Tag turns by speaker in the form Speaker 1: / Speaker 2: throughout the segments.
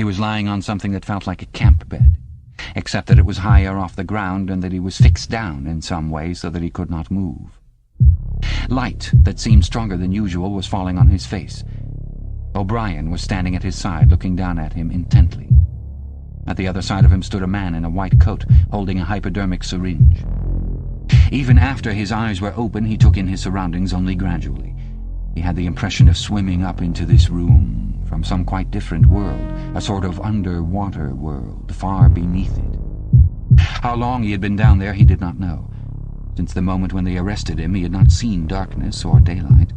Speaker 1: He was lying on something that felt like a camp bed, except that it was higher off the ground and that he was fixed down in some way so that he could not move. Light that seemed stronger than usual was falling on his face. O'Brien was standing at his side, looking down at him intently. At the other side of him stood a man in a white coat, holding a hypodermic syringe. Even after his eyes were open, he took in his surroundings only gradually. He had the impression of swimming up into this room from some quite different world, a sort of underwater world, far beneath it. How long he had been down there he did not know. Since the moment when they arrested him, he had not seen darkness or daylight.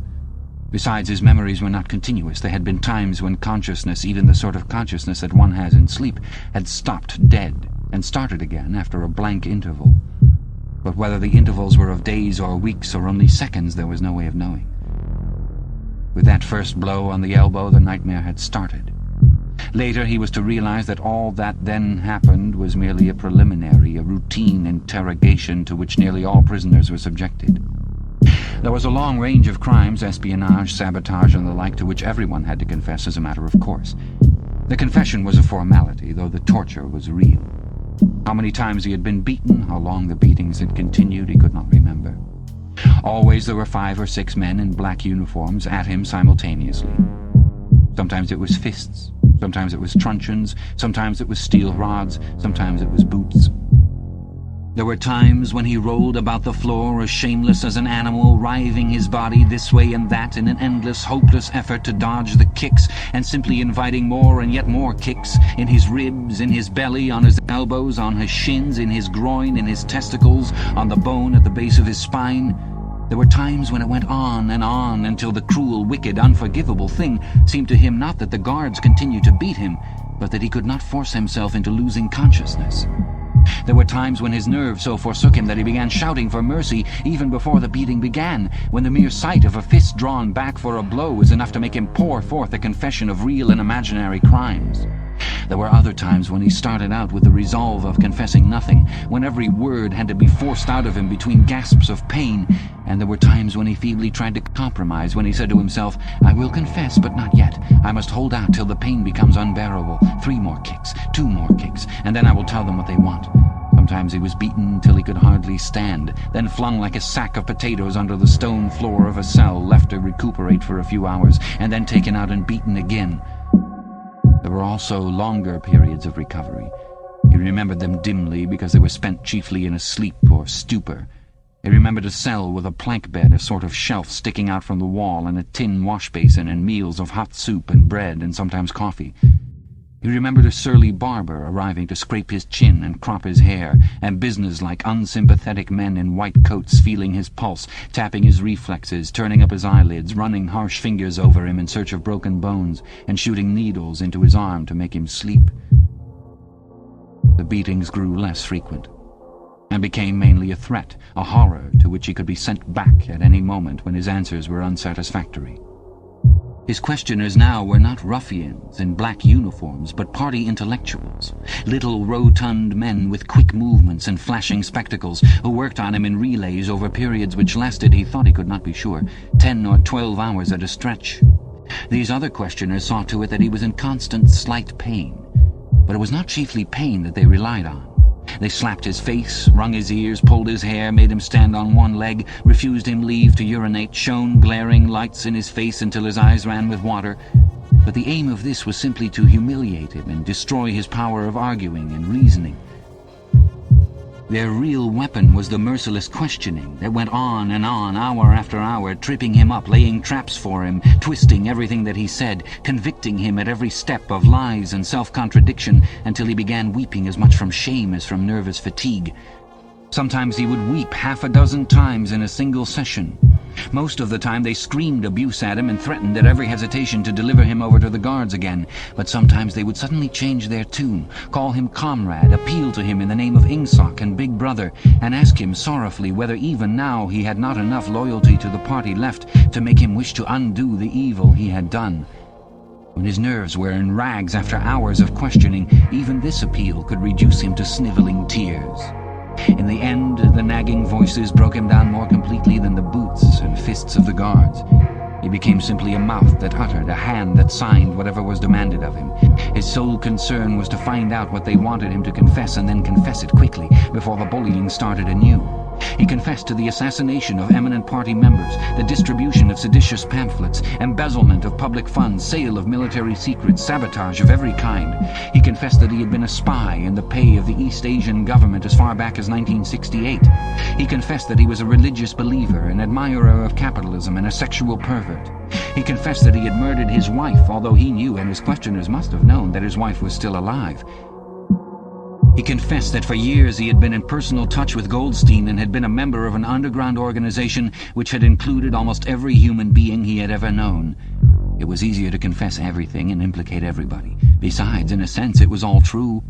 Speaker 1: Besides, his memories were not continuous. There had been times when consciousness, even the sort of consciousness that one has in sleep, had stopped dead and started again after a blank interval. But whether the intervals were of days or weeks or only seconds, there was no way of knowing. With that first blow on the elbow, the nightmare had started. Later, he was to realize that all that then happened was merely a preliminary, a routine interrogation to which nearly all prisoners were subjected. There was a long range of crimes, espionage, sabotage, and the like, to which everyone had to confess as a matter of course. The confession was a formality, though the torture was real. How many times he had been beaten, how long the beatings had continued, he could not remember. Always there were 5 or 6 men in black uniforms at him simultaneously. Sometimes it was fists, sometimes it was truncheons, sometimes it was steel rods, sometimes it was boots. There were times when he rolled about the floor as shameless as an animal, writhing his body this way and that in an endless, hopeless effort to dodge the kicks, and simply inviting more and yet more kicks, in his ribs, in his belly, on his elbows, on his shins, in his groin, in his testicles, on the bone at the base of his spine. There were times when it went on until the cruel, wicked, unforgivable thing seemed to him not that the guards continued to beat him, but that he could not force himself into losing consciousness. There were times when his nerves so forsook him that he began shouting for mercy even before the beating began, when the mere sight of a fist drawn back for a blow was enough to make him pour forth a confession of real and imaginary crimes. There were other times when he started out with the resolve of confessing nothing, when every word had to be forced out of him between gasps of pain, and there were times when he feebly tried to compromise, when he said to himself, "I will confess, but not yet. I must hold out till the pain becomes unbearable. 3 more kicks, 2 more kicks, and then I will tell them what they want." Sometimes he was beaten till he could hardly stand, then flung like a sack of potatoes under the stone floor of a cell, left to recuperate for a few hours, and then taken out and beaten again. There were also longer periods of recovery. He remembered them dimly because they were spent chiefly in a sleep or stupor. He remembered a cell with a plank bed, a sort of shelf sticking out from the wall, and a tin wash basin, and meals of hot soup and bread and sometimes coffee. He remembered a surly barber arriving to scrape his chin and crop his hair, and businesslike, unsympathetic men in white coats feeling his pulse, tapping his reflexes, turning up his eyelids, running harsh fingers over him in search of broken bones, and shooting needles into his arm to make him sleep. The beatings grew less frequent, and became mainly a threat, a horror to which he could be sent back at any moment when his answers were unsatisfactory. His questioners now were not ruffians in black uniforms, but party intellectuals, little rotund men with quick movements and flashing spectacles, who worked on him in relays over periods which lasted, he thought he could not be sure, 10 or 12 hours at a stretch. These other questioners saw to it that he was in constant slight pain, but it was not chiefly pain that they relied on. They slapped his face, wrung his ears, pulled his hair, made him stand on one leg, refused him leave to urinate, shone glaring lights in his face until his eyes ran with water. But the aim of this was simply to humiliate him and destroy his power of arguing and reasoning. Their real weapon was the merciless questioning that went on, hour after hour, tripping him up, laying traps for him, twisting everything that he said, convicting him at every step of lies and self-contradiction, until he began weeping as much from shame as from nervous fatigue. Sometimes he would weep 6 times in a single session. Most of the time they screamed abuse at him and threatened at every hesitation to deliver him over to the guards again, but sometimes they would suddenly change their tune, call him comrade, appeal to him in the name of Ingsoc and Big Brother, and ask him sorrowfully whether even now he had not enough loyalty to the party left to make him wish to undo the evil he had done. When his nerves were in rags after hours of questioning, even this appeal could reduce him to sniveling tears. In the end, the nagging voices broke him down more completely than the boots and fists of the guards. He became simply a mouth that uttered, a hand that signed whatever was demanded of him. His sole concern was to find out what they wanted him to confess and then confess it quickly, before the bullying started anew. He confessed to the assassination of eminent party members, the distribution of seditious pamphlets, embezzlement of public funds, sale of military secrets, sabotage of every kind. He confessed that he had been a spy in the pay of the East Asian government as far back as 1968. He confessed that he was a religious believer, an admirer of capitalism, and a sexual pervert. He confessed that he had murdered his wife, although he knew, and his questioners must have known, that his wife was still alive. He confessed that for years he had been in personal touch with Goldstein and had been a member of an underground organization which had included almost every human being he had ever known. It was easier to confess everything and implicate everybody. Besides, in a sense, it was all true.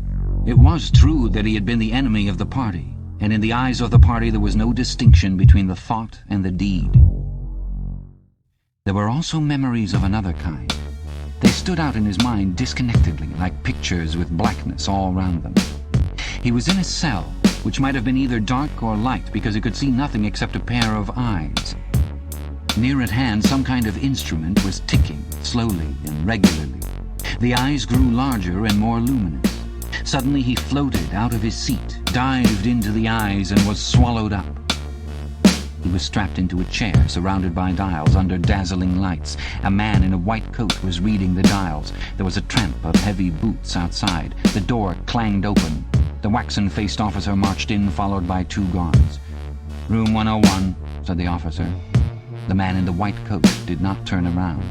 Speaker 1: It was true that he had been the enemy of the party, and in the eyes of the party there was no distinction between the thought and the deed. There were also memories of another kind. They stood out in his mind disconnectedly, like pictures with blackness all round them. He was in a cell, which might have been either dark or light, because he could see nothing except a pair of eyes. Near at hand, some kind of instrument was ticking, slowly and regularly. The eyes grew larger and more luminous. Suddenly he floated out of his seat, dived into the eyes, and was swallowed up. He was strapped into a chair, surrounded by dials under dazzling lights. A man in a white coat was reading the dials. There was a tramp of heavy boots outside. The door clanged open. The waxen-faced officer marched in, followed by 2 guards. "Room 101, said the officer. The man in the white coat did not turn around.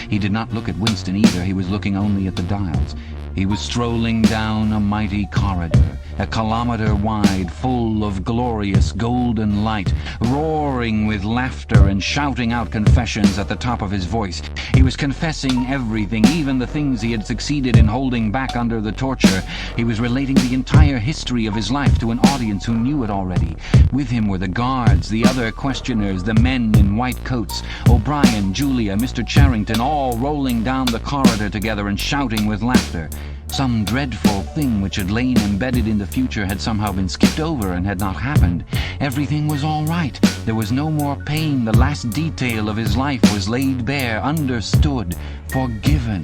Speaker 1: He did not look at Winston either. He was looking only at the dials. He was strolling down a mighty corridor, a kilometer wide, full of glorious golden light, roaring with laughter and shouting out confessions at the top of his voice. He was confessing everything, even the things he had succeeded in holding back under the torture. He was relating the entire history of his life to an audience who knew it already. With him were the guards, the other questioners, the men in white coats, O'Brien, Julia, Mr. Charrington, all rolling down the corridor together and shouting with laughter. Some dreadful thing which had lain embedded in the future had somehow been skipped over and had not happened. Everything was all right. There was no more pain. The last detail of his life was laid bare, understood, forgiven.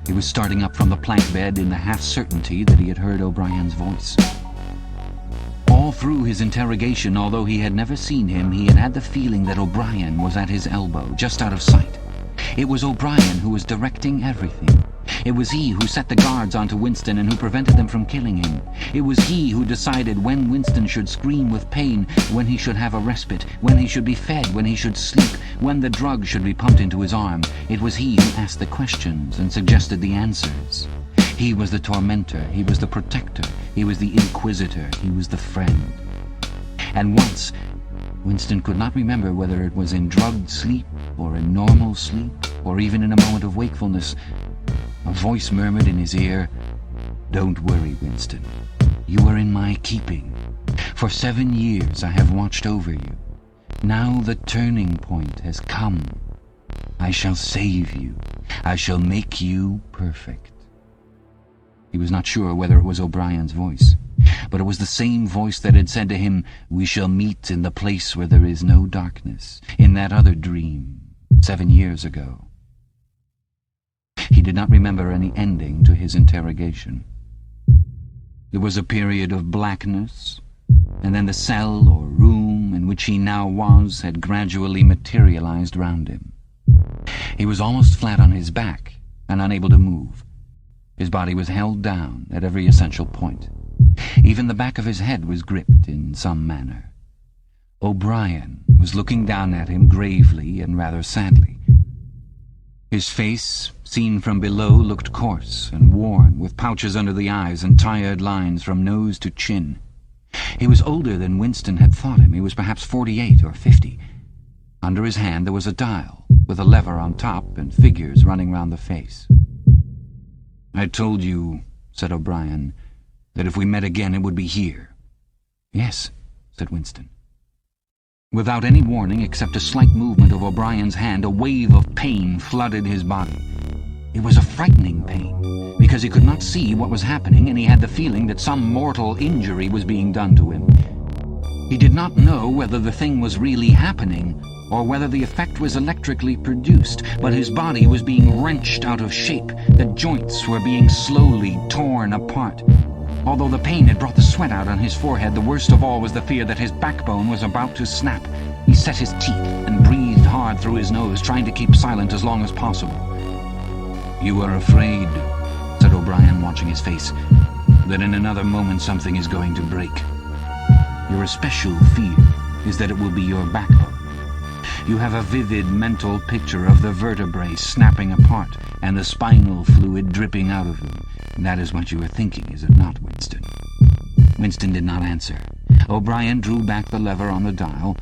Speaker 1: He was starting up from the plank bed in the half-certainty that he had heard O'Brien's voice. All through his interrogation, although he had never seen him, he had had the feeling that O'Brien was at his elbow, just out of sight. It was O'Brien who was directing everything. It was he who set the guards onto Winston and who prevented them from killing him. It was he who decided when Winston should scream with pain, when he should have a respite, when he should be fed, when he should sleep, when the drug should be pumped into his arm. It was he who asked the questions and suggested the answers. He was the tormentor, he was the protector, he was the inquisitor, he was the friend. And once, Winston could not remember whether it was in drugged sleep or in normal sleep or even in a moment of wakefulness, a voice murmured in his ear, "Don't worry, Winston. You are in my keeping. For 7 years I have watched over you. Now the turning point has come. I shall save you. I shall make you perfect." He was not sure whether it was O'Brien's voice, but it was the same voice that had said to him, "We shall meet in the place where there is no darkness," in that other dream, 7 years ago. He did not remember any ending to his interrogation. There was a period of blackness, and then the cell or room in which he now was had gradually materialized round him. He was almost flat on his back and unable to move. His body was held down at every essential point. Even the back of his head was gripped in some manner. O'Brien was looking down at him gravely and rather sadly. His face, seen from below, looked coarse and worn, with pouches under the eyes and tired lines from nose to chin. He was older than Winston had thought him. He was perhaps 48 or 50. Under his hand there was a dial, with a lever on top and figures running round the face. "I told you," said O'Brien, "that if we met again it would be here." "Yes," said Winston. Without any warning except a slight movement of O'Brien's hand, a wave of pain flooded his body. It was a frightening pain, because he could not see what was happening, and he had the feeling that some mortal injury was being done to him. He did not know whether the thing was really happening, or whether the effect was electrically produced, but his body was being wrenched out of shape. The joints were being slowly torn apart. Although the pain had brought the sweat out on his forehead, the worst of all was the fear that his backbone was about to snap. He set his teeth and breathed hard through his nose, trying to keep silent as long as possible. "You are afraid," said O'Brien, watching his face, "that in another moment something is going to break. Your especial fear is that it will be your backbone. You have a vivid mental picture of the vertebrae snapping apart and the spinal fluid dripping out of them. That is what you are thinking, is it not, Winston?" Winston did not answer. O'Brien drew back the lever on the dial.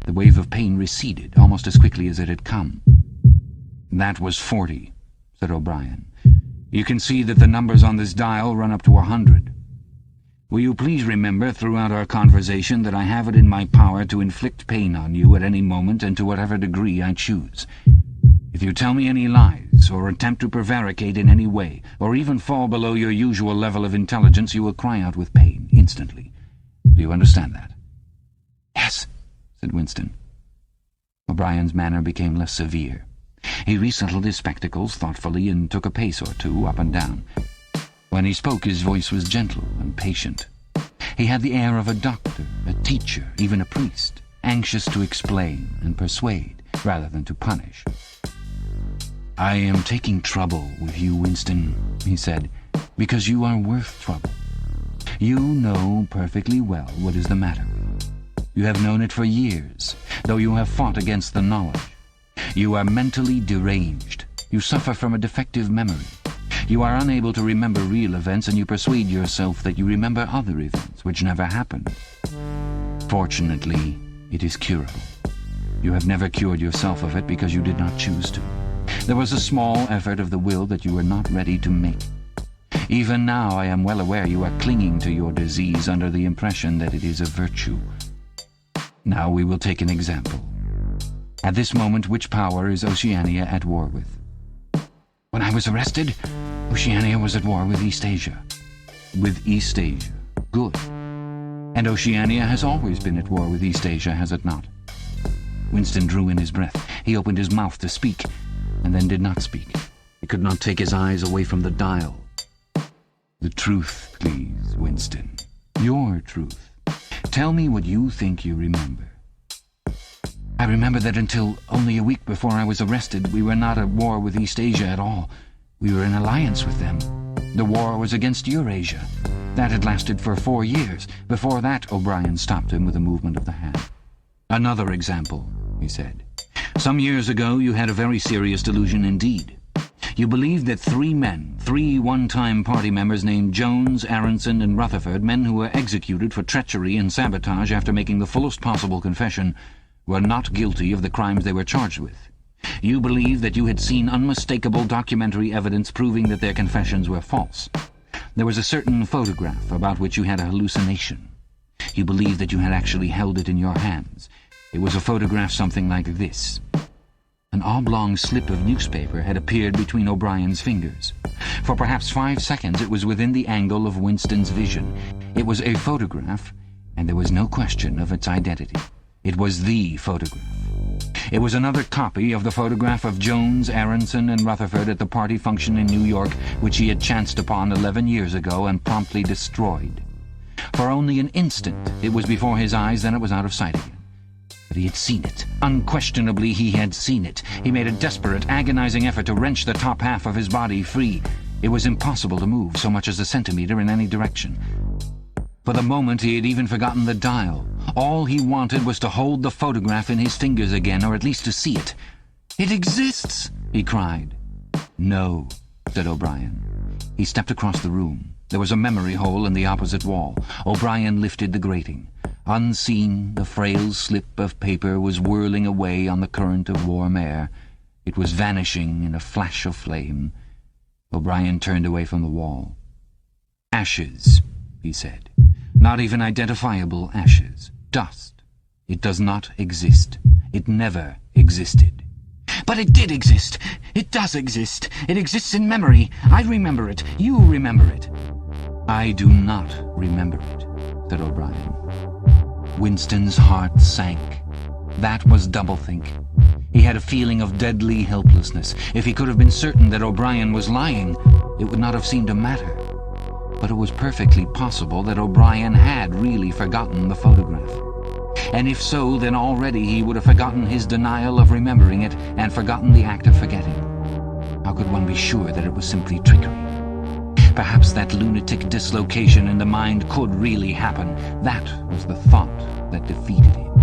Speaker 1: The wave of pain receded almost as quickly as it had come. "That was 40, said O'Brien. "You can see that the numbers on this dial run up to 100. Will you please remember throughout our conversation that I have it in my power to inflict pain on you at any moment and to whatever degree I choose. If you tell me any lies, or attempt to prevaricate in any way, or even fall below your usual level of intelligence, you will cry out with pain instantly. Do you understand that?" "Yes," said Winston. O'Brien's manner became less severe. He resettled his spectacles thoughtfully and took a pace or two up and down. When he spoke, his voice was gentle and patient. He had the air of a doctor, a teacher, even a priest, anxious to explain and persuade rather than to punish. "I am taking trouble with you, Winston," he said, "because you are worth trouble. You know perfectly well what is the matter with you. You have known it for years, though you have fought against the knowledge. You are mentally deranged. You suffer from a defective memory. You are unable to remember real events, and you persuade yourself that you remember other events which never happened. Fortunately, it is curable. You have never cured yourself of it because you did not choose to. There was a small effort of the will that you were not ready to make. Even now I am well aware you are clinging to your disease under the impression that it is a virtue. Now we will take an example. At this moment, which power is Oceania at war with?" "When I was arrested, Oceania was at war with East Asia." "With East Asia. Good. And Oceania has always been at war with East Asia, has it not?" Winston drew in his breath. He opened his mouth to speak, and then did not speak. He could not take his eyes away from the dial. "The truth, please, Winston. Your truth. Tell me what you think you remember." "I remember that until only a week before I was arrested, we were not at war with East Asia at all. We were in alliance with them. The war was against Eurasia. That had lasted for 4 years. Before that," O'Brien stopped him with a movement of the hand. "Another example," he said. "Some years ago you had a very serious delusion indeed. You believed that 3 men, 3 one-time party members named Jones, Aronson, and Rutherford, men who were executed for treachery and sabotage after making the fullest possible confession, were not guilty of the crimes they were charged with. You believed that you had seen unmistakable documentary evidence proving that their confessions were false. There was a certain photograph about which you had a hallucination. You believed that you had actually held it in your hands. It was a photograph something like this." An oblong slip of newspaper had appeared between O'Brien's fingers. For perhaps 5 seconds it was within the angle of Winston's vision. It was a photograph, and there was no question of its identity. It was the photograph. It was another copy of the photograph of Jones, Aronson, and Rutherford at the party function in New York, which he had chanced upon 11 years ago and promptly destroyed. For only an instant it was before his eyes, then it was out of sight again. But he had seen it. Unquestionably he had seen it. He made a desperate, agonizing effort to wrench the top half of his body free. It was impossible to move so much as a centimeter in any direction. For the moment he had even forgotten the dial. All he wanted was to hold the photograph in his fingers again, or at least to see it. "It exists!" he cried. "No," said O'Brien. He stepped across the room. There was a memory hole in the opposite wall. O'Brien lifted the grating. Unseen, the frail slip of paper was whirling away on the current of warm air. It was vanishing in a flash of flame. O'Brien turned away from the wall. "Ashes," he said. "Not even identifiable ashes. Dust. It does not exist. It never existed." "But it did exist. It does exist. It exists in memory. I remember it. You remember it." "I do not remember it," said O'Brien. Winston's heart sank. That was doublethink. He had a feeling of deadly helplessness. If he could have been certain that O'Brien was lying, it would not have seemed to matter. But it was perfectly possible that O'Brien had really forgotten the photograph. And if so, then already he would have forgotten his denial of remembering it and forgotten the act of forgetting. How could one be sure that it was simply trickery? Perhaps that lunatic dislocation in the mind could really happen. That was the thought that defeated him.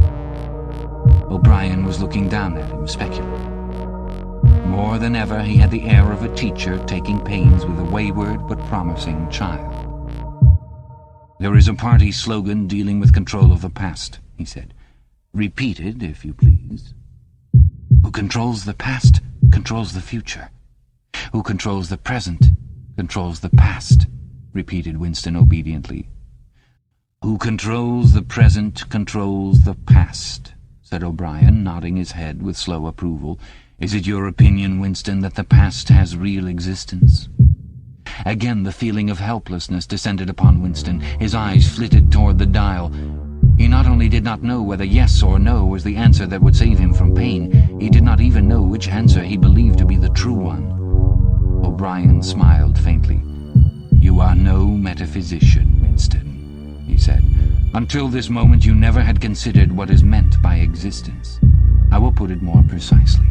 Speaker 1: O'Brien was looking down at him, speculating. More than ever, he had the air of a teacher taking pains with a wayward but promising child. "There is a party slogan dealing with control of the past," he said. "Repeat it, if you please." "Who controls the past controls the future. Who controls the present controls the past," repeated Winston obediently. "Who controls the present controls the past," said O'Brien, nodding his head with slow approval. "Is it your opinion, Winston, that the past has real existence?" Again the feeling of helplessness descended upon Winston. His eyes flitted toward the dial. He not only did not know whether yes or no was the answer that would save him from pain, he did not even know which answer he believed to be the true one. O'Brien smiled faintly. "You are no metaphysician, Winston," he said. "Until this moment you never had considered what is meant by existence. I will put it more precisely.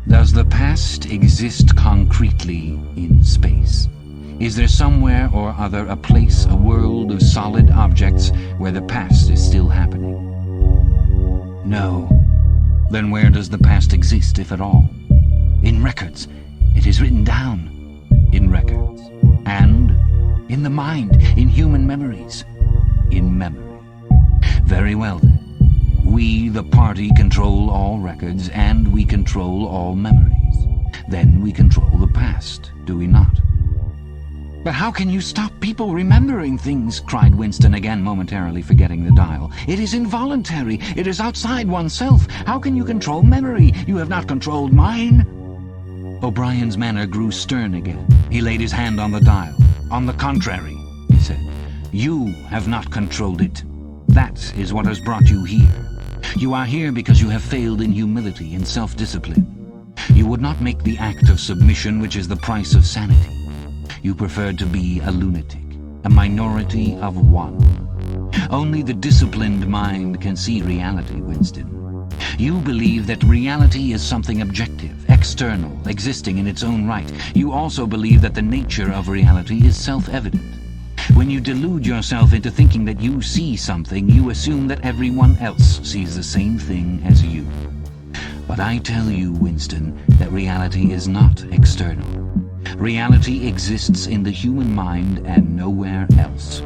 Speaker 1: Does the past exist concretely in space? Is there somewhere or other a place, a world of solid objects where the past is still happening?" "No." "Then where does the past exist, if at all?" "In records. It is written down." "In records. And?" "In the mind, in human memories." "In memory. Very well then. We, the party, control all records, and we control all memories. Then we control the past, do we not?" "But how can you stop people remembering things?" cried Winston, again momentarily forgetting the dial. "It is involuntary. It is outside oneself. How can you control memory? You have not controlled mine." O'Brien's manner grew stern again. He laid his hand on the dial. "On the contrary," he said, "you have not controlled it. That is what has brought you here. You are here because you have failed in humility and self-discipline. You would not make the act of submission which is the price of sanity. You preferred to be a lunatic, a minority of one. Only the disciplined mind can see reality, Winston. You believe that reality is something objective, external, existing in its own right. You also believe that the nature of reality is self-evident. When you delude yourself into thinking that you see something, you assume that everyone else sees the same thing as you. But I tell you, Winston, that reality is not external. Reality exists in the human mind and nowhere else.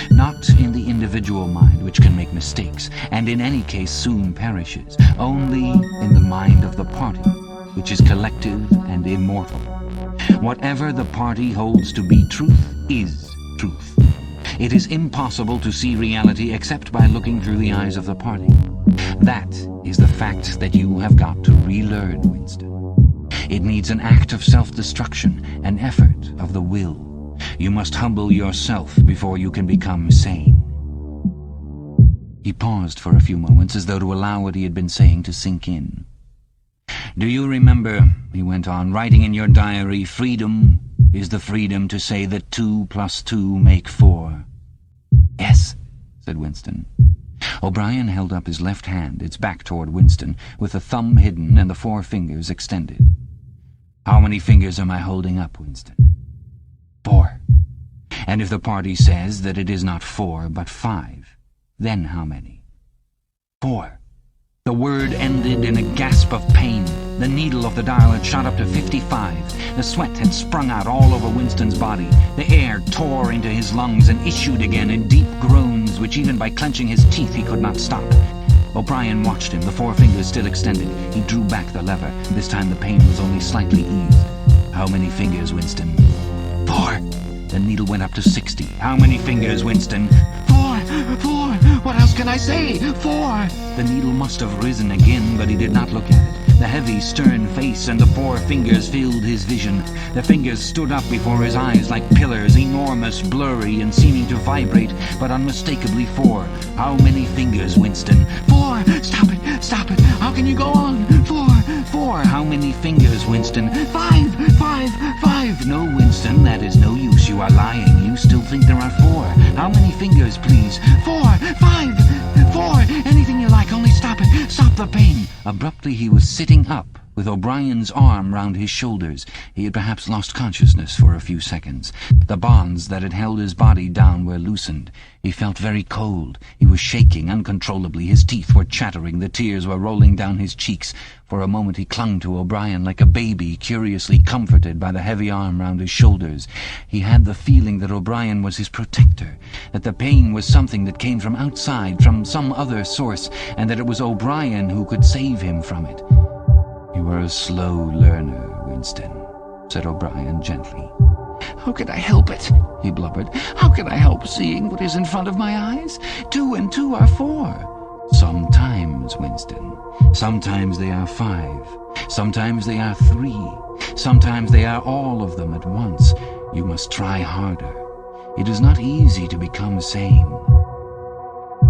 Speaker 1: Not in the individual mind, which can make mistakes, and in any case soon perishes. Only in the mind of the party, which is collective and immortal. Whatever the party holds to be truth is truth. It is impossible to see reality except by looking through the eyes of the party. That is the fact that you have got to relearn, Winston. It needs an act of self-destruction, an effort of the will. You must humble yourself before you can become sane." He paused for a few moments, as though to allow what he had been saying to sink in. "Do you remember," he went on, "writing in your diary, 'Freedom is the freedom to say that 2 + 2 make 4'? "Yes," said Winston. O'Brien held up his left hand, its back toward Winston, with the thumb hidden and the 4 fingers extended. "How many fingers am I holding up, Winston?" 4. "And if the party says that it is not 4 but 5, then how many?" 4. The word ended in a gasp of pain. The needle of the dial had shot up to 55. The sweat had sprung out all over Winston's body. The air tore into his lungs and issued again in deep groans, which even by clenching his teeth he could not stop. O'Brien watched him, the 4 fingers still extended. He drew back the lever. This time the pain was only slightly eased. "How many fingers, Winston?" 4. The needle went up to 60. "How many fingers, Winston?" 4! 4! What else can I say? 4! The needle must have risen again, but he did not look at it. The heavy, stern face and the 4 fingers filled his vision. The fingers stood up before his eyes like pillars, enormous, blurry, and seeming to vibrate, but unmistakably 4. How many fingers, Winston? 4! Stop it! Stop it! How can you go on? 4! 4! How many fingers, Winston? 5! 5! 5! No, Winston, that is no use. You are lying. You still think there are 4. How many fingers, please? 4! 5! 4! Anything you like, only stop it. Stop the pain. Abruptly he was sitting up, with O'Brien's arm round his shoulders. He had perhaps lost consciousness for a few seconds. The bonds that had held his body down were loosened. He felt very cold. He was shaking uncontrollably. His teeth were chattering. The tears were rolling down his cheeks. For a moment he clung to O'Brien like a baby, curiously comforted by the heavy arm round his shoulders. He had the feeling that O'Brien was his protector, that the pain was something that came from outside, from some other source, and that it was O'Brien who could save him from it. "You are a slow learner, Winston," said O'Brien gently. "How can I help it?" he blubbered. "How can I help seeing what is in front of my eyes? 2 and 2 are 4. Sometimes, Winston. Sometimes they are 5. Sometimes they are 3. Sometimes they are all of them at once. You must try harder. It is not easy to become sane."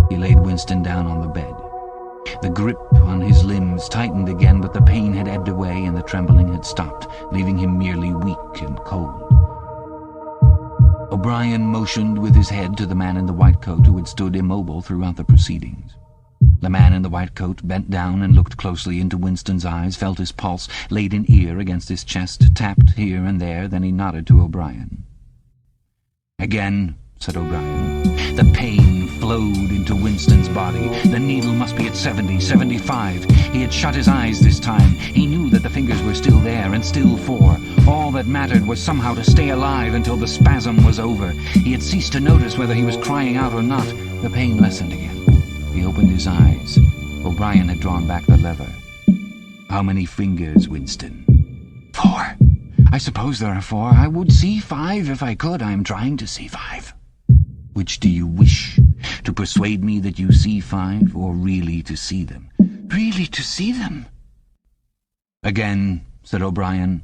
Speaker 1: He laid Winston down on the bed. The grip on his limbs tightened again, but the pain had ebbed away and the trembling had stopped, leaving him merely weak and cold. O'Brien motioned with his head to the man in the white coat who had stood immobile throughout the proceedings. The man in the white coat bent down and looked closely into Winston's eyes, felt his pulse, laid an ear against his chest, tapped here and there, then he nodded to O'Brien. "Again," said O'Brien. The pain flowed into Winston's body. The needle must be at 70, 75. He had shut his eyes this time. He knew that the fingers were still there, and still 4. All that mattered was somehow to stay alive until the spasm was over. He had ceased to notice whether he was crying out or not. The pain lessened again. He opened his eyes. O'Brien had drawn back the lever. "How many fingers, Winston?" 4. I suppose there are 4. I would see 5 if I could. I am trying to see 5. "Which do you wish? To persuade me that you see 5, or really to see them?" "Really to see them." "Again," said O'Brien.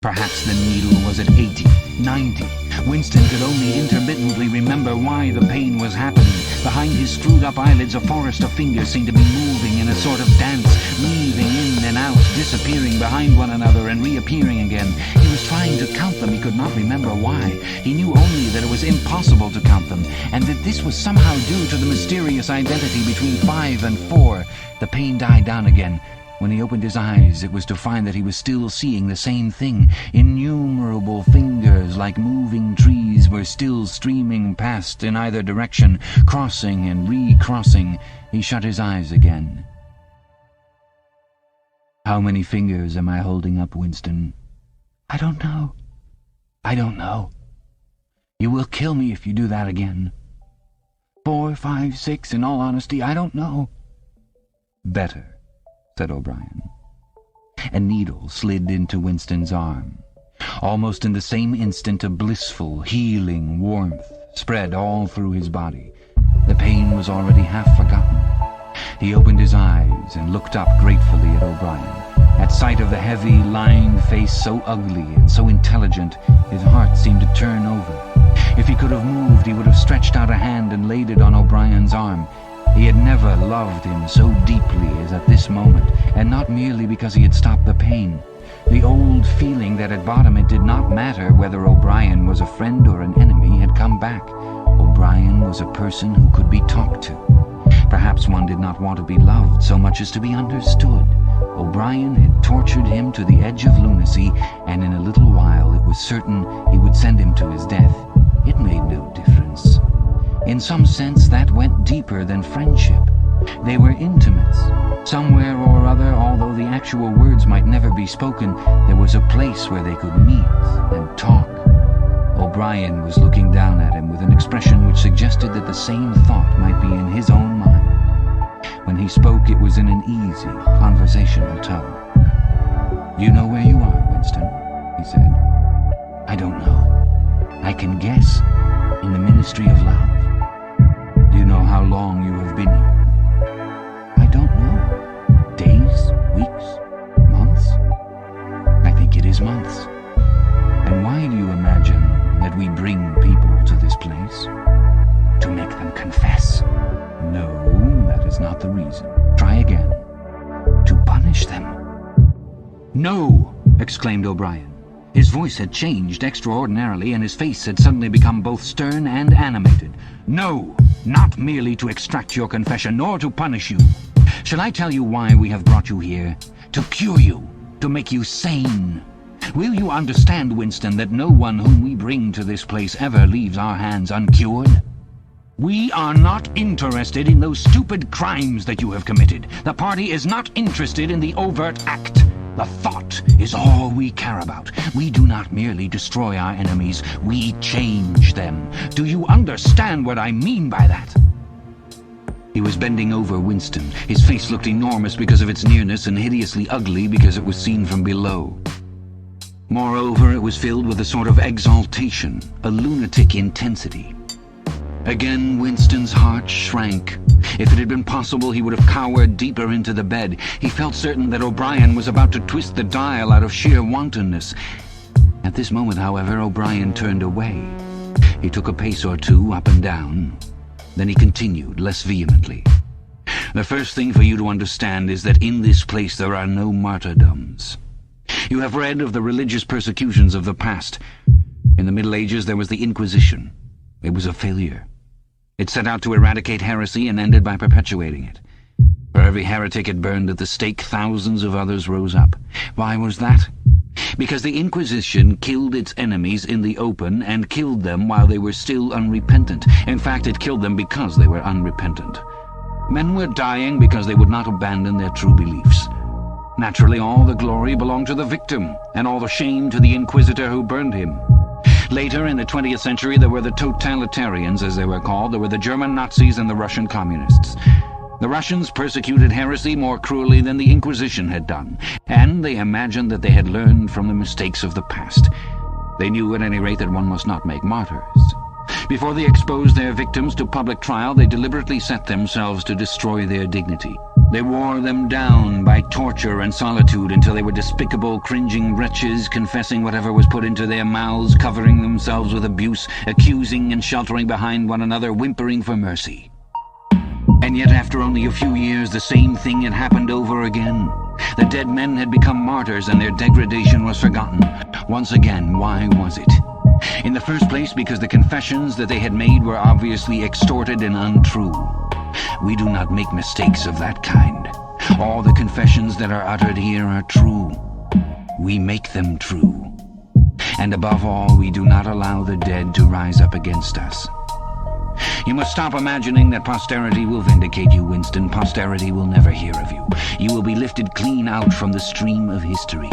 Speaker 1: Perhaps the needle was at 80, 90. Winston could only intermittently remember why the pain was happening. Behind his screwed-up eyelids a forest of fingers seemed to be moving in a sort of dance, weaving in and out, disappearing behind one another and reappearing again. He was trying to count them. He could not remember why. He knew only that it was impossible to count them, and that this was somehow due to the mysterious identity between 5 and 4. The pain died down again. When he opened his eyes, it was to find that he was still seeing the same thing. Innumerable fingers, like moving trees, were still streaming past in either direction, crossing and recrossing. He shut his eyes again. "How many fingers am I holding up, Winston?" "I don't know. I don't know." "You will kill me if you do that again." 4, 5, 6, in all honesty, I don't know." "Better," said O'Brien. A needle slid into Winston's arm. Almost in the same instant a blissful, healing warmth spread all through his body. The pain was already half forgotten. He opened his eyes and looked up gratefully at O'Brien. At sight of the heavy, lined face, so ugly and so intelligent, his heart seemed to turn over. If he could have moved, he would have stretched out a hand and laid it on O'Brien's arm. He had never loved him so deeply as at this moment, and not merely because he had stopped the pain. The old feeling that at bottom it did not matter whether O'Brien was a friend or an enemy had come back. O'Brien was a person who could be talked to. Perhaps one did not want to be loved so much as to be understood. O'Brien had tortured him to the edge of lunacy, and in a little while it was certain he would send him to his death. It made no difference. In some sense that went deeper than friendship. They were intimates. Somewhere or other, although the actual words might never be spoken, there was a place where they could meet and talk. O'Brien was looking down at him with an expression which suggested that the same thought might be in his own mind. When he spoke, it was in an easy, conversational tone. "You know where you are, Winston," he said. "I don't know. I can guess. In the Ministry of Love. Do you know how long you have been here?" "I don't know. Days? "No!" exclaimed O'Brien. His voice had changed extraordinarily, and his face had suddenly become both stern and animated. "No! Not merely to extract your confession, nor to punish you. Shall I tell you why we have brought you here? To cure you, to make you sane. Will you understand, Winston, that no one whom we bring to this place ever leaves our hands uncured? We are not interested in those stupid crimes that you have committed. The party is not interested in the overt act. The thought is all we care about. We do not merely destroy our enemies, we change them. Do you understand what I mean by that?" He was bending over Winston. His face looked enormous because of its nearness and hideously ugly because it was seen from below. Moreover, it was filled with a sort of exaltation, a lunatic intensity. Again, Winston's heart shrank. If it had been possible, he would have cowered deeper into the bed. He felt certain that O'Brien was about to twist the dial out of sheer wantonness. At this moment, however, O'Brien turned away. He took a pace or two up and down. Then he continued, less vehemently. "The first thing for you to understand is that in this place there are no martyrdoms. You have read of the religious persecutions of the past. In the Middle Ages there was the Inquisition. It was a failure. It set out to eradicate heresy and ended by perpetuating it. For every heretic it burned at the stake, thousands of others rose up. Why was that? Because the Inquisition killed its enemies in the open and killed them while they were still unrepentant. In fact, it killed them because they were unrepentant. Men were dying because they would not abandon their true beliefs. Naturally, all the glory belonged to the victim, and all the shame to the inquisitor who burned him. Later, in the 20th century, there were the totalitarians, as they were called. There were the German Nazis and the Russian communists. The Russians persecuted heresy more cruelly than the Inquisition had done, and they imagined that they had learned from the mistakes of the past. They knew at any rate that one must not make martyrs. Before they exposed their victims to public trial, they deliberately set themselves to destroy their dignity. They wore them down by torture and solitude until they were despicable, cringing wretches, confessing whatever was put into their mouths, covering themselves with abuse, accusing and sheltering behind one another, whimpering for mercy. And yet, after only a few years, the same thing had happened over again. The dead men had become martyrs, and their degradation was forgotten. Once again, why was it? In the first place, because the confessions that they had made were obviously extorted and untrue. We do not make mistakes of that kind. All the confessions that are uttered here are true. We make them true. And above all, we do not allow the dead to rise up against us. You must stop imagining that posterity will vindicate you, Winston. Posterity will never hear of you. You will be lifted clean out from the stream of history.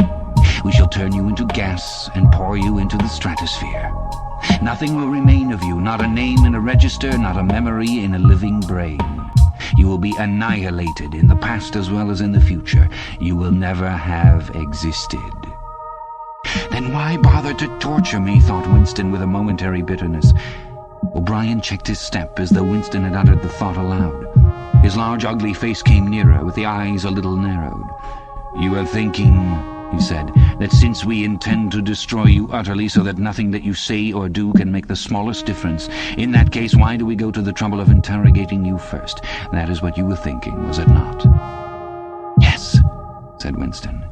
Speaker 1: We shall turn you into gas and pour you into the stratosphere. Nothing will remain of you, not a name in a register, not a memory in a living brain. You will be annihilated in the past as well as in the future. You will never have existed. Then why bother to torture me, thought Winston with a momentary bitterness. O'Brien checked his step as though Winston had uttered the thought aloud. His large, ugly face came nearer, with the eyes a little narrowed. "You are thinking," he said, "that since we intend to destroy you utterly so that nothing that you say or do can make the smallest difference, in that case, why do we go to the trouble of interrogating you first? That is what you were thinking, was it not?" "Yes," said Winston.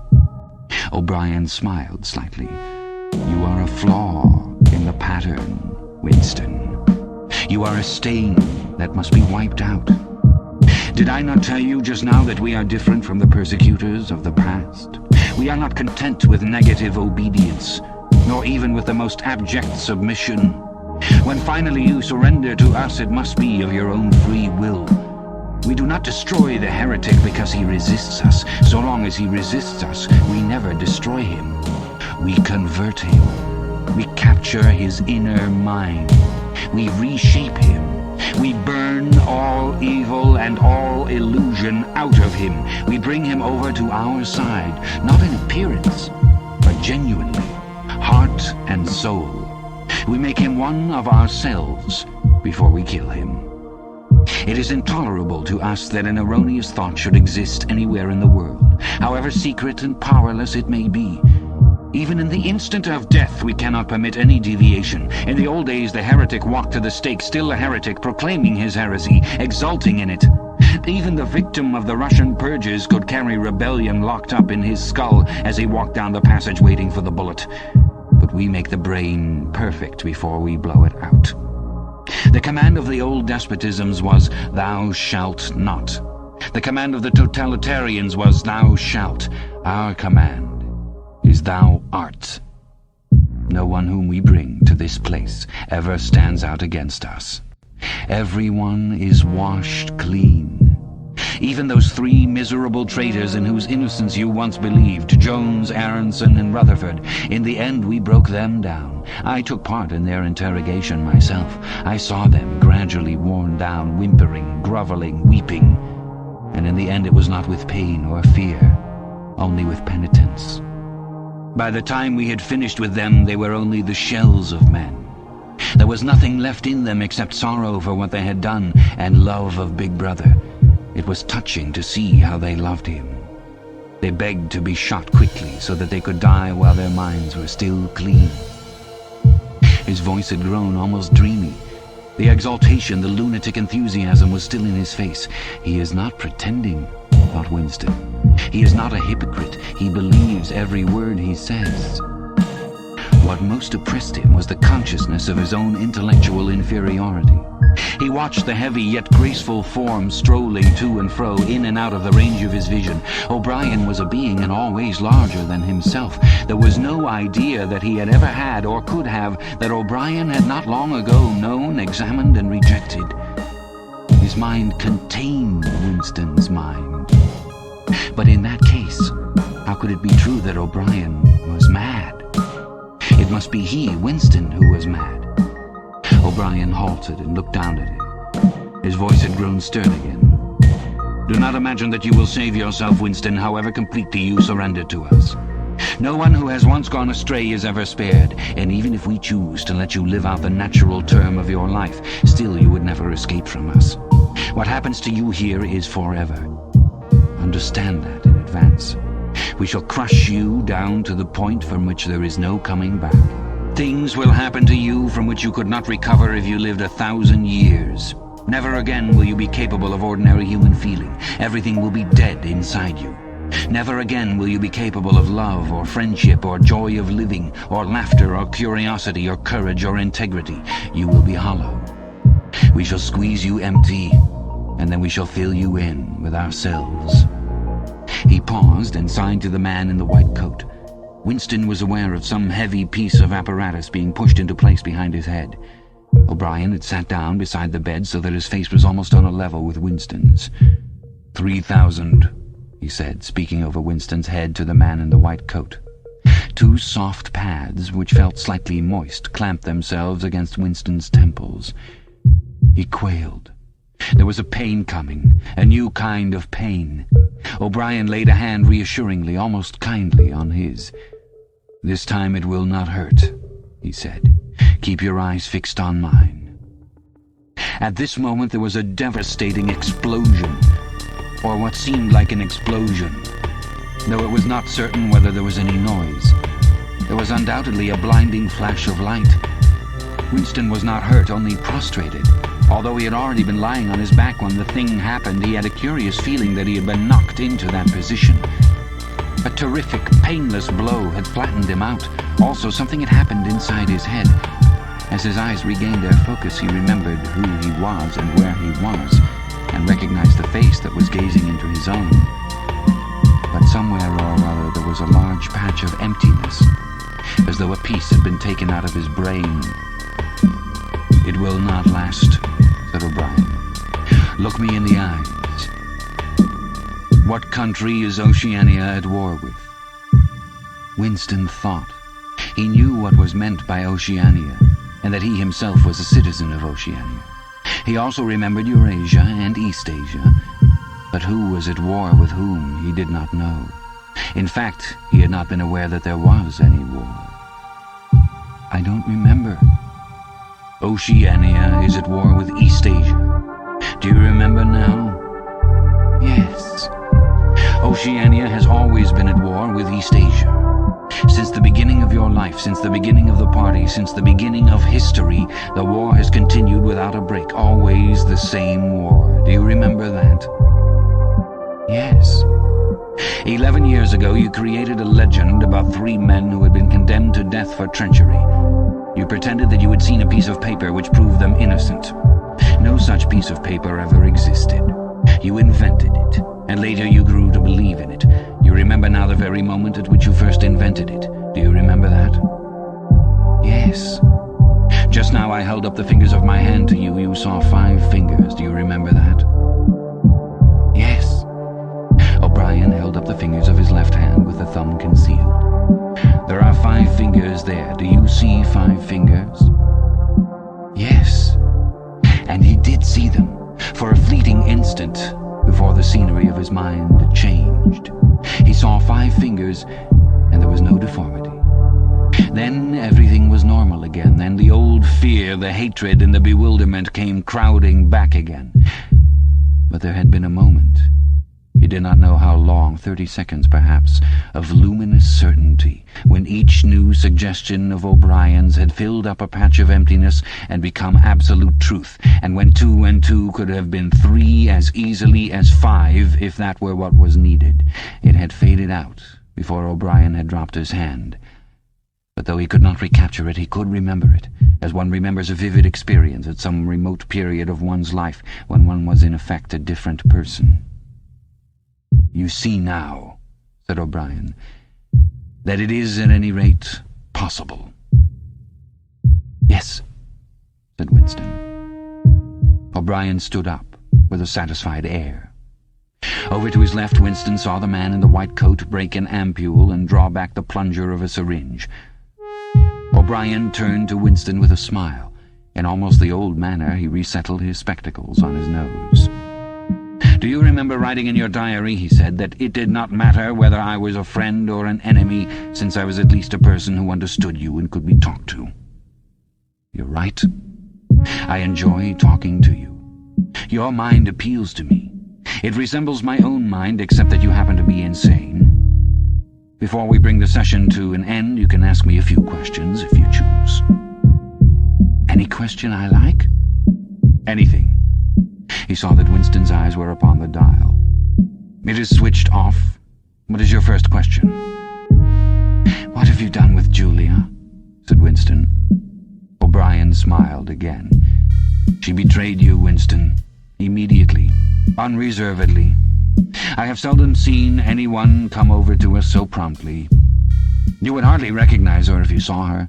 Speaker 1: O'Brien smiled slightly. "You are a flaw in the pattern, Winston. You are a stain that must be wiped out. Did I not tell you just now that we are different from the persecutors of the past? We are not content with negative obedience, nor even with the most abject submission. When finally you surrender to us, it must be of your own free will. We do not destroy the heretic because he resists us. So long as he resists us, we never destroy him. We convert him. We capture his inner mind. We reshape him. We burn all evil and all illusion out of him. We bring him over to our side, not in appearance, but genuinely, heart and soul. We make him one of ourselves before we kill him. It is intolerable to us that an erroneous thought should exist anywhere in the world, however secret and powerless it may be. Even in the instant of death, we cannot permit any deviation. In the old days, the heretic walked to the stake, still a heretic, proclaiming his heresy, exulting in it. Even the victim of the Russian purges could carry rebellion locked up in his skull as he walked down the passage waiting for the bullet. But we make the brain perfect before we blow it out. The command of the old despotisms was, "Thou shalt not." The command of the totalitarians was, "Thou shalt." Our command is, "Thou art." No one whom we bring to this place ever stands out against us. Everyone is washed clean. Even those 3 miserable traitors in whose innocence you once believed, Jones, Aronson, and Rutherford, in the end we broke them down. I took part in their interrogation myself. I saw them gradually worn down, whimpering, groveling, weeping. And in the end it was not with pain or fear, only with penitence. By the time we had finished with them, they were only the shells of men. There was nothing left in them except sorrow for what they had done and love of Big Brother. It was touching to see how they loved him. They begged to be shot quickly so that they could die while their minds were still clean. His voice had grown almost dreamy. The exaltation, the lunatic enthusiasm was still in his face. He is not pretending, thought Winston. He is not a hypocrite. He believes every word he says. What most oppressed him was the consciousness of his own intellectual inferiority. He watched the heavy yet graceful form strolling to and fro, in and out of the range of his vision. O'Brien was a being in all ways larger than himself. There was no idea that he had ever had or could have that O'Brien had not long ago known, examined, and rejected. His mind contained Winston's mind. But in that case, how could it be true that O'Brien was mad? It must be he, Winston, who was mad. O'Brien halted and looked down at him. His voice had grown stern again. "Do not imagine that you will save yourself, Winston, however completely you surrender to us. No one who has once gone astray is ever spared, and even if we choose to let you live out the natural term of your life, still you would never escape from us. What happens to you here is forever. Understand that in advance. We shall crush you down to the point from which there is no coming back. Things will happen to you from which you could not recover if you lived 1,000 years. Never again will you be capable of ordinary human feeling. Everything will be dead inside you. Never again will you be capable of love or friendship or joy of living or laughter or curiosity or courage or integrity. You will be hollow. We shall squeeze you empty, and then we shall fill you in with ourselves." He paused and signed to the man in the white coat. Winston was aware of some heavy piece of apparatus being pushed into place behind his head. O'Brien had sat down beside the bed so that his face was almost on a level with Winston's. 3,000, he said, speaking over Winston's head to the man in the white coat. 2 soft pads, which felt slightly moist, clamped themselves against Winston's temples. He quailed. There was a pain coming, a new kind of pain. O'Brien laid a hand reassuringly, almost kindly, on his. "This time it will not hurt," he said. "Keep your eyes fixed on mine." At this moment there was a devastating explosion, or what seemed like an explosion, though it was not certain whether there was any noise. There was undoubtedly a blinding flash of light. Winston was not hurt, only prostrated. Although he had already been lying on his back when the thing happened, he had a curious feeling that he had been knocked into that position. A terrific, painless blow had flattened him out. Also, something had happened inside his head. As his eyes regained their focus, he remembered who he was and where he was, and recognized the face that was gazing into his own. But somewhere or other there was a large patch of emptiness, as though a piece had been taken out of his brain. "It will not last," said O'Brien. "Look me in the eyes. What country is Oceania at war with?" Winston thought. He knew what was meant by Oceania, and that he himself was a citizen of Oceania. He also remembered Eurasia and Eastasia, but who was at war with whom he did not know. In fact, he had not been aware that there was any war. "I don't remember." "Oceania is at war with Eastasia. Do you remember now?" "Yes." "Oceania has always been at war with Eastasia. Since the beginning of your life, since the beginning of the party, since the beginning of history, the war has continued without a break, always the same war. Do you remember that?" Yes. 11 years ago, you created a legend about 3 men who had been condemned to death for treachery. You pretended that you had seen a piece of paper which proved them innocent. No such piece of paper ever existed. You invented it, and later you grew to believe in it. You remember now the very moment at which you first invented it. Do you remember that? Yes. Just now I held up the fingers of my hand to you. You saw 5 fingers. Do you remember that? Yes. O'Brien held up the fingers of his left hand with the thumb concealed. There are 5 fingers there. Do you see 5 fingers? Yes. And he did see them, for a fleeting instant, before the scenery of his mind changed. He saw 5 fingers, and there was no deformity. Then everything was normal again. Then the old fear, the hatred, and the bewilderment came crowding back again. But there had been a moment. He did not know how long, 30 seconds perhaps, of luminous certainty, when each new suggestion of O'Brien's had filled up a patch of emptiness and become absolute truth, and when 2 and 2 could have been 3 as easily as 5 if that were what was needed. It had faded out before O'Brien had dropped his hand. But though he could not recapture it, he could remember it, as one remembers a vivid experience at some remote period of one's life when one was in effect a different person. "You see now," said O'Brien, "that it is at any rate possible." "Yes," said Winston. O'Brien stood up with a satisfied air. Over to his left, Winston saw the man in the white coat break an ampule and draw back the plunger of a syringe. O'Brien turned to Winston with a smile. In almost the old manner, he resettled his spectacles on his nose. "Do you remember writing in your diary," he said, "that it did not matter whether I was a friend or an enemy, since I was at least a person who understood you and could be talked to?" "You're right. I enjoy talking to you. Your mind appeals to me. It resembles my own mind, except that you happen to be insane. Before we bring the session to an end, you can ask me a few questions if you choose." "Any question I like?" "Anything." He saw that Winston's eyes were upon the dial. "It is switched off. What is your first question?" "What have you done with Julia?" said Winston. O'Brien smiled again. "She betrayed you, Winston. Immediately. Unreservedly. I have seldom seen anyone come over to us so promptly. You would hardly recognize her if you saw her.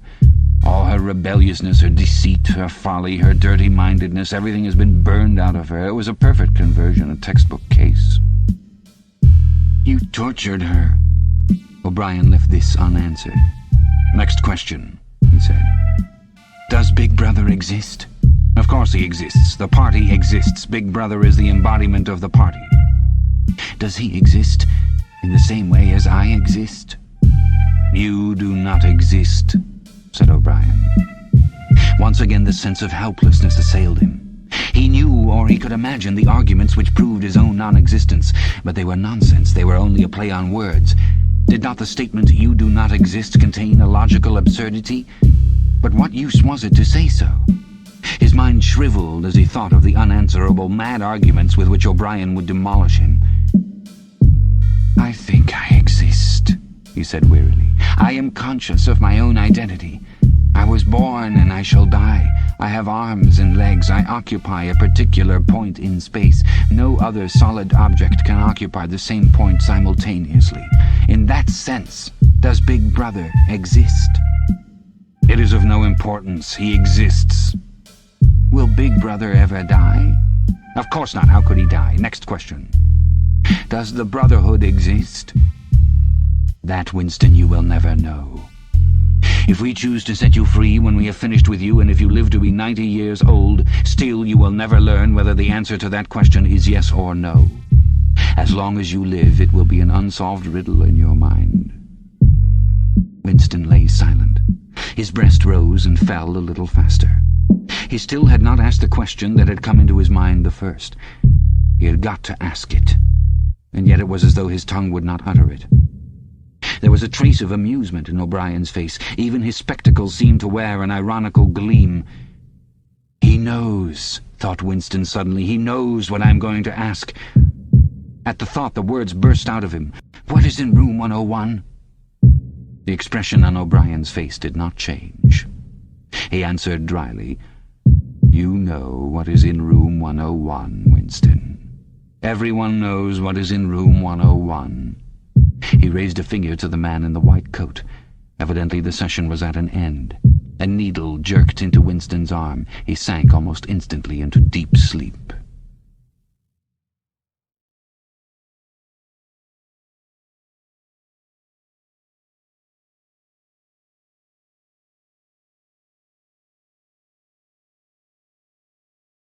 Speaker 1: All her rebelliousness, her deceit, her folly, her dirty-mindedness, everything has been burned out of her. It was a perfect conversion, a textbook case." "You tortured her." O'Brien left this unanswered. "Next question," he said. "Does Big Brother exist?" "Of course he exists. The party exists. Big Brother is the embodiment of the party." "Does he exist in the same way as I exist?" "You do not exist," said O'Brien. Once again the sense of helplessness assailed him. He knew, or he could imagine, the arguments which proved his own non-existence, but they were nonsense. They were only a play on words. Did not the statement, "You do not exist," contain a logical absurdity? But what use was it to say so? His mind shriveled as he thought of the unanswerable, mad arguments with which O'Brien would demolish him. "I think I exist," he said wearily. "I am conscious of my own identity. I was born and I shall die. I have arms and legs. I occupy a particular point in space. No other solid object can occupy the same point simultaneously. In that sense, does Big Brother exist?" "It is of no importance. He exists." "Will Big Brother ever die?" "Of course not. How could he die? Next question." "Does the Brotherhood exist?" "That, Winston, you will never know. If we choose to set you free when we have finished with you, and if you live to be 90 years old, still you will never learn whether the answer to that question is yes or no. As long as you live, it will be an unsolved riddle in your mind." Winston lay silent. His breast rose and fell a little faster. He still had not asked the question that had come into his mind the first. He had got to ask it, and yet it was as though his tongue would not utter it. There was a trace of amusement in O'Brien's face. Even his spectacles seemed to wear an ironical gleam. "He knows," thought Winston suddenly. "He knows what I'm going to ask." At the thought, the words burst out of him. "What is in room 101? The expression on O'Brien's face did not change. He answered dryly, "You know what is in room 101, Winston. Everyone knows what is in room 101. He raised a finger to the man in the white coat. Evidently the session was at an end. A needle jerked into Winston's arm. He sank almost instantly into deep sleep.